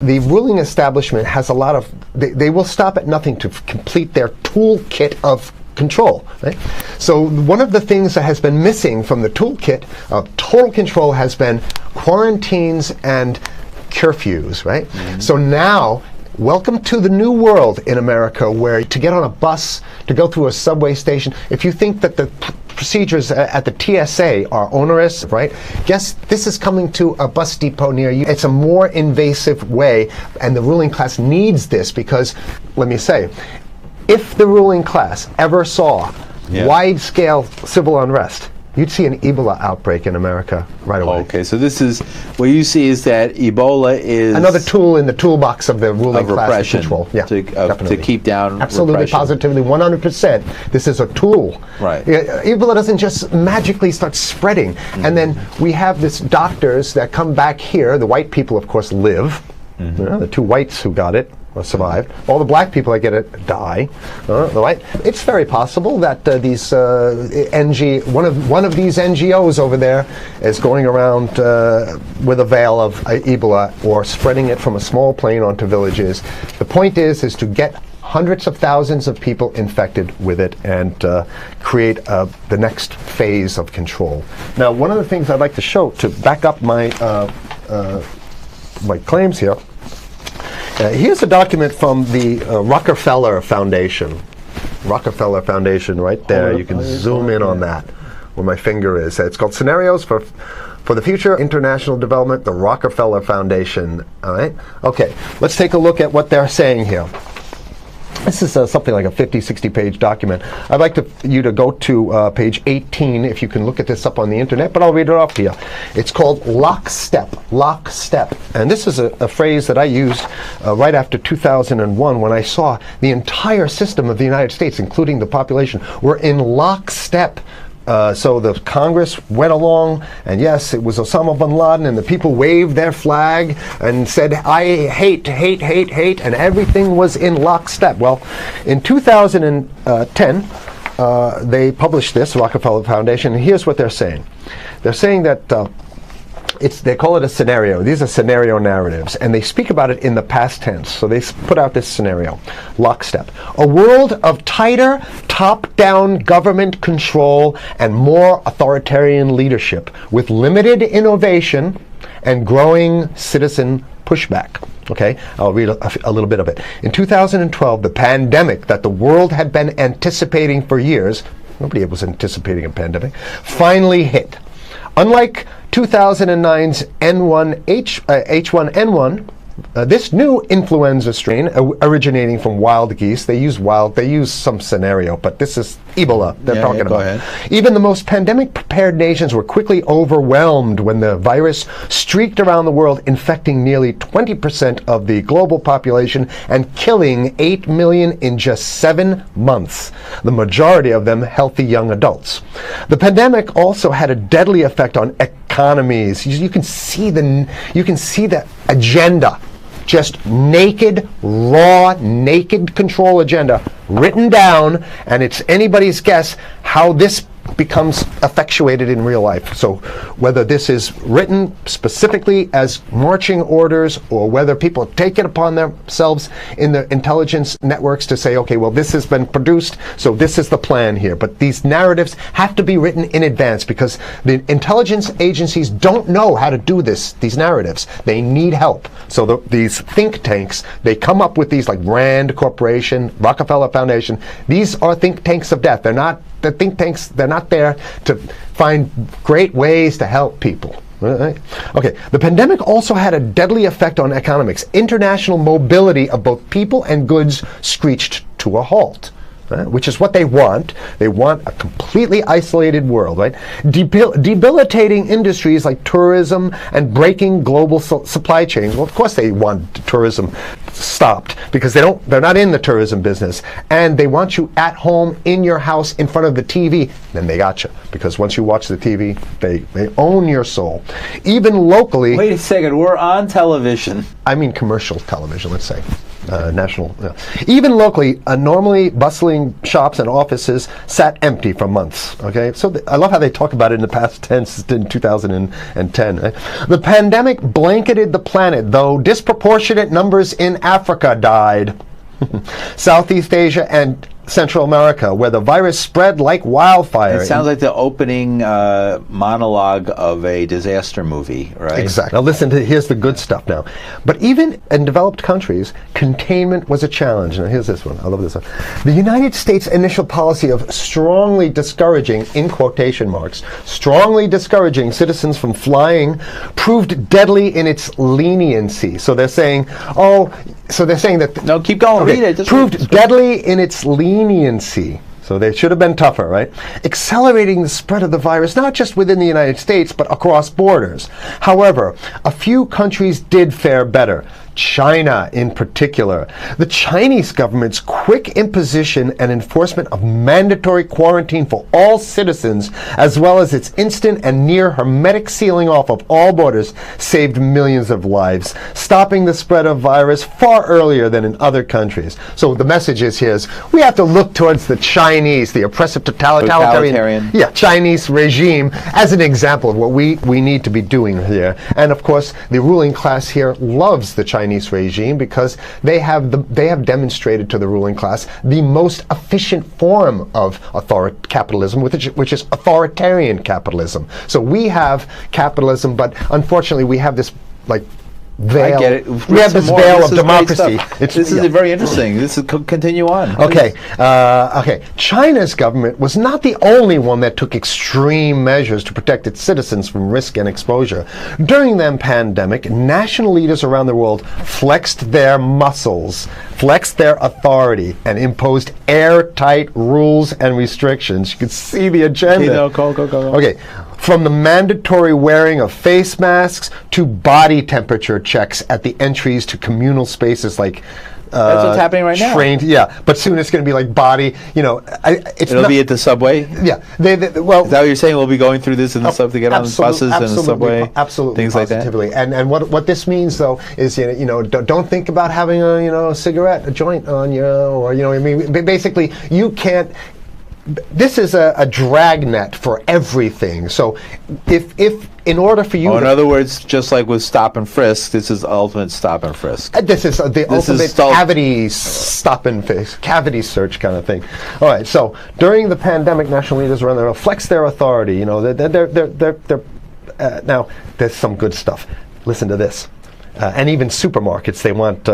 The ruling establishment has a lot of, they will stop at nothing to complete their toolkit of control. Right? So one of the things that has been missing from the toolkit of total control has been quarantines and curfews. Right? Mm-hmm. So now, welcome to the new world in America, where to get on a bus, to go through a subway station, if you think that the procedures at the TSA are onerous, right? Guess this is coming to a bus depot near you. It's a more invasive way, and the ruling class needs this because, let me say, if the ruling class ever saw wide-scale civil unrest, you'd see an Ebola outbreak in America right away. Okay, so this is, what you see is that Ebola is another tool in the toolbox of the ruling class control. Yeah, to keep down absolutely, repression. Positively, 100%. This is a tool. Right. Ebola doesn't just magically start spreading. Mm-hmm. And then we have this doctors that come back here. The white people, of course, live. Mm-hmm. The two whites who got it survived. All the black people that get it die. It's very possible that these one of these NGOs over there is going around with a veil of Ebola or spreading it from a small plane onto villages. The point is to get hundreds of thousands of people infected with it and create the next phase of control. Now, one of the things I'd like to show to back up my my claims here. Here's a document from the Rockefeller Foundation. Rockefeller Foundation, right there. You can zoom in on that, where my finger is. It's called Scenarios for the Future International Development, the Rockefeller Foundation. All right? Okay, let's take a look at what they're saying here. This is something like a 50, 60-page document. I'd like you to go to page 18, if you can look at this up on the internet, but I'll read it off to you. It's called lockstep, lockstep. And this is a phrase that I used right after 2001 when I saw the entire system of the United States, including the population, were in lockstep. So the Congress went along, and yes, it was Osama bin Laden, and the people waved their flag and said, I hate, hate, hate, hate, and everything was in lockstep. Well, in 2010, they published this, Rockefeller Foundation, and here's what they're saying. They're saying that they call it a scenario. These are scenario narratives, and they speak about it in the past tense. So they put out this scenario, lockstep. A world of tighter, top-down government control and more authoritarian leadership with limited innovation and growing citizen pushback. Okay, I'll read a little bit of it. In 2012, the pandemic that the world had been anticipating for years, nobody was anticipating a pandemic, finally hit. Unlike 2009's H1N1, this new influenza strain originating from wild geese, they use some scenario, but this is Ebola they're talking about. Ahead. Even the most pandemic-prepared nations were quickly overwhelmed when the virus streaked around the world, infecting nearly 20% of the global population and killing 8 million in just 7 months, the majority of them healthy young adults. The pandemic also had a deadly effect on economies. You can see the agenda. Just naked, raw, naked control agenda written down, and it's anybody's guess how this becomes effectuated in real life. So whether this is written specifically as marching orders or whether people take it upon themselves in the intelligence networks to say, okay, well, this has been produced, so this is the plan here. But these narratives have to be written in advance because the intelligence agencies don't know how to do these narratives. They need help. So these think tanks, they come up with these like Rand Corporation, Rockefeller Foundation. These are think tanks of death. They're not the think tanks, they're not there to find great ways to help people. Right? Okay, the pandemic also had a deadly effect on economics. International mobility of both people and goods screeched to a halt. Which is what they want. They want a completely isolated world, right? Debilitating industries like tourism and breaking global supply chains. Well, of course they want tourism stopped because they're not in the tourism business. And they want you at home in your house in front of the TV. Then they got you. Because once you watch the TV, they own your soul. Even locally. Wait a second, we're on television. I mean commercial television, let's say. national. Even locally, normally bustling shops and offices sat empty for months. Okay, so I love how they talk about it in the past tense in 2010. Right? The pandemic blanketed the planet, though disproportionate numbers in Africa died. Southeast Asia and Central America, where the virus spread like wildfire. It sounds like the opening monologue of a disaster movie, right? Exactly. Now listen to, here's the good stuff now. But even in developed countries, containment was a challenge. Now here's this one. I love this one. The United States' initial policy of strongly discouraging, in quotation marks, strongly discouraging citizens from flying proved deadly in its leniency. So they're saying, that... No, keep going. Okay, Read it. proved deadly in its leniency. So they should have been tougher, right? Accelerating the spread of the virus, not just within the United States, but across borders. However, a few countries did fare better. China in particular. The Chinese government's quick imposition and enforcement of mandatory quarantine for all citizens, as well as its instant and near hermetic sealing off of all borders, saved millions of lives, stopping the spread of virus far earlier than in other countries. So the message is here is we have to look towards the Chinese, the oppressive totalitarian Chinese regime as an example of what we need to be doing here. And of course, the ruling class here loves the Chinese regime because they have demonstrated to the ruling class the most efficient form of capitalism, which is authoritarian capitalism. So we have capitalism, but unfortunately we have this veil. I get it. We have this veil of democracy. This is very interesting. This is continue on. Okay. China's government was not the only one that took extreme measures to protect its citizens from risk and exposure. During the pandemic, national leaders around the world flexed their muscles, flexed their authority, and imposed airtight rules and restrictions. You can see the agenda. Okay, go. Okay. From the mandatory wearing of face masks to body temperature checks at the entries to communal spaces like that's what's happening right now. Yeah, but soon it's going to be like body. It'll be at the subway. Yeah, well, is that what you're saying? We'll be going through this in the subway to get on the buses and the subway, absolutely, things like that. And what this means though is don't think about having a cigarette, a joint on you, or basically you can't. This is a dragnet for everything. So if in order for you in other words, just like with stop and frisk, this is ultimate stop and frisk. This is the ultimate cavity stop and frisk, cavity search kind of thing. All right, so during the pandemic, national leaders around the world flexed their authority. Now there's some good stuff. Listen to this. And even supermarkets, they want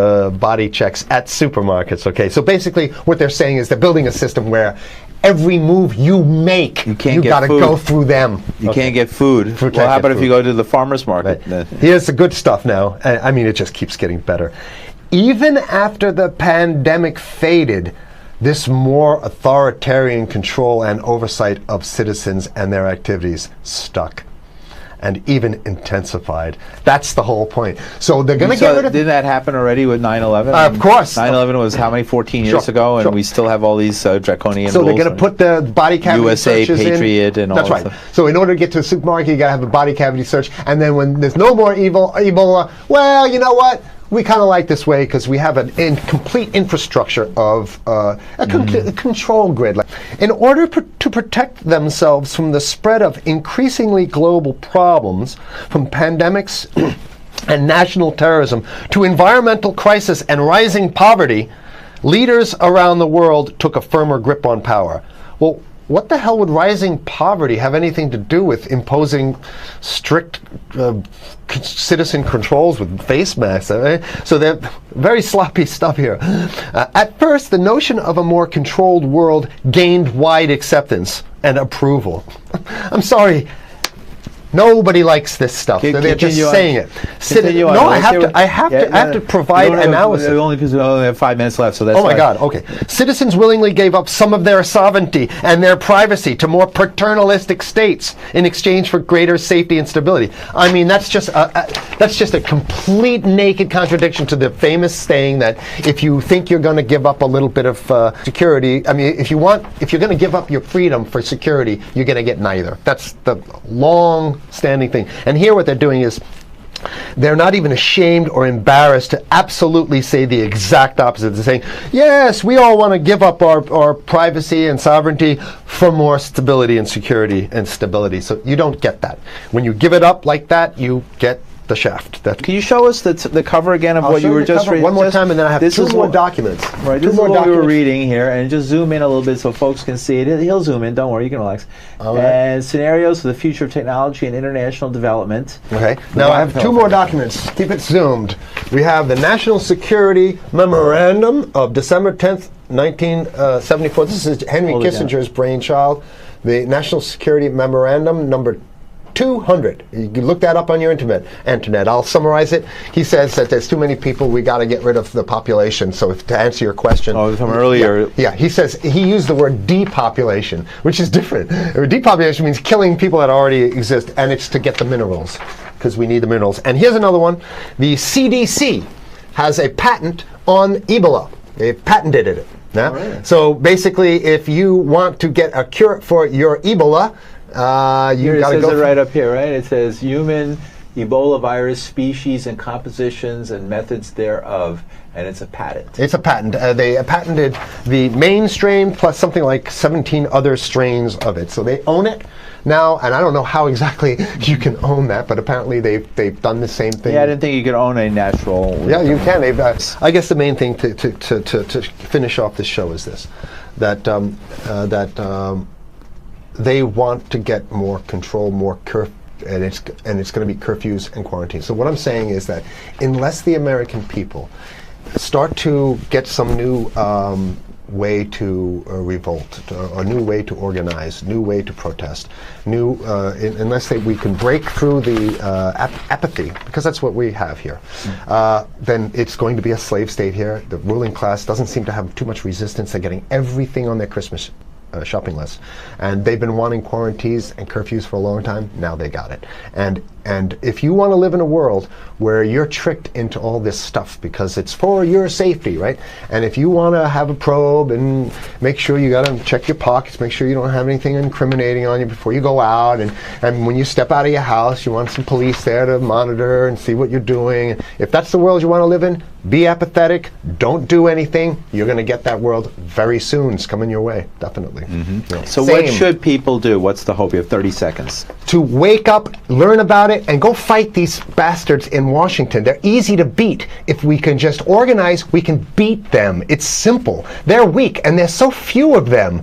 body checks at supermarkets. Okay, so basically what they're saying is they're building a system where every move you make, you got to go through them. You can't get food. Well, how about if you go to the farmer's market? Right. Here's the good stuff now. It just keeps getting better. Even after the pandemic faded, this more authoritarian control and oversight of citizens and their activities stuck. And even intensified. That's the whole point. So they're going to get rid of... Did that happen already with 9/11? Of course. 9/11 was how many? 14 years ago, and we still have all these draconian rules. So they're going to put the body cavity USA searches Patriot and all that. That's right. So in order to get to a supermarket, you got to have a body cavity search, and then when there's no more Ebola, well, you know what? We kind of like this way because we have an complete infrastructure of a control grid. In order to protect themselves from the spread of increasingly global problems, from pandemics and national terrorism to environmental crisis and rising poverty, leaders around the world took a firmer grip on power. Well, what the hell would rising poverty have anything to do with imposing strict citizen controls with face masks? So they're very sloppy stuff here. At first, the notion of a more controlled world gained wide acceptance and approval. I'm sorry. Nobody likes this stuff. They're just saying it. I have to provide analysis. We only have 5 minutes left, so that's. Oh my God. Okay. Citizens willingly gave up some of their sovereignty and their privacy to more paternalistic states in exchange for greater safety and stability. I mean, that's just a complete naked contradiction to the famous saying that if you think you're going to give up a little bit of security, if you're going to give up your freedom for security, you're going to get neither. That's the long-standing thing. And here what they're doing is They're not even ashamed or embarrassed to absolutely say the exact opposite. They're saying, yes, we all want to give up our privacy and sovereignty for more stability and security and stability. So you don't get that. When you give it up like that, you get the shaft. Can you show us the cover again of I'll what show you were the just cover reading? one more time, and then I have two more documents. Right, this is what we were reading here, and just zoom in a little bit so folks can see it. He'll zoom in, don't worry, you can relax. All right. And scenarios for the future of technology and international development. Okay, now I have two more documents. Keep it zoomed. We have the National Security Memorandum of December 10th, 1974. This is Henry Kissinger's brainchild. The National Security Memorandum number 200. You can look that up on your internet. I'll summarize it. He says that there's too many people, we got to get rid of the population. So to answer your question. Oh, from earlier. Yeah, he says, he used the word depopulation, which is different. Depopulation means killing people that already exist, and it's to get the minerals, because we need the minerals. And here's another one. The CDC has a patent on Ebola. They patented it. Yeah? Right. So basically, if you want to get a cure for your Ebola, you got to go. It says it right up here, right? It says human Ebola virus species and compositions and methods thereof, and it's a patent. It's a patent. They patented the main strain plus something like 17 other strains of it. So they own it now, and I don't know how exactly you can own that, but apparently they've done the same thing. Yeah, I didn't think you could own a natural. Yeah, you can. They've, I guess the main thing to finish off this show is this: that they want to get more control, more and it's going to be curfews and quarantines. So what I'm saying is that unless the American people start to get some new way to revolt, a new way to organize, new way to protest, unless we can break through the apathy, because that's what we have here, then it's going to be a slave state here. The ruling class doesn't seem to have too much resistance. They're getting everything on their Christmas shopping list, and they've been wanting quarantines and curfews for a long time. Now they got it. And if you want to live in a world where you're tricked into all this stuff because it's for your safety, right? And if you want to have a probe and make sure you got to check your pockets, make sure you don't have anything incriminating on you before you go out, and when you step out of your house, you want some police there to monitor and see what you're doing. If that's the world you want to live in, be apathetic, don't do anything. You're going to get that world very soon. It's coming your way, definitely. Mm-hmm. Yeah. So what should people do? What's the hope? You have 30 seconds. To wake up, learn about it, and go fight these bastards in Washington. They're easy to beat. If we can just organize, we can beat them. It's simple. They're weak, and there's so few of them.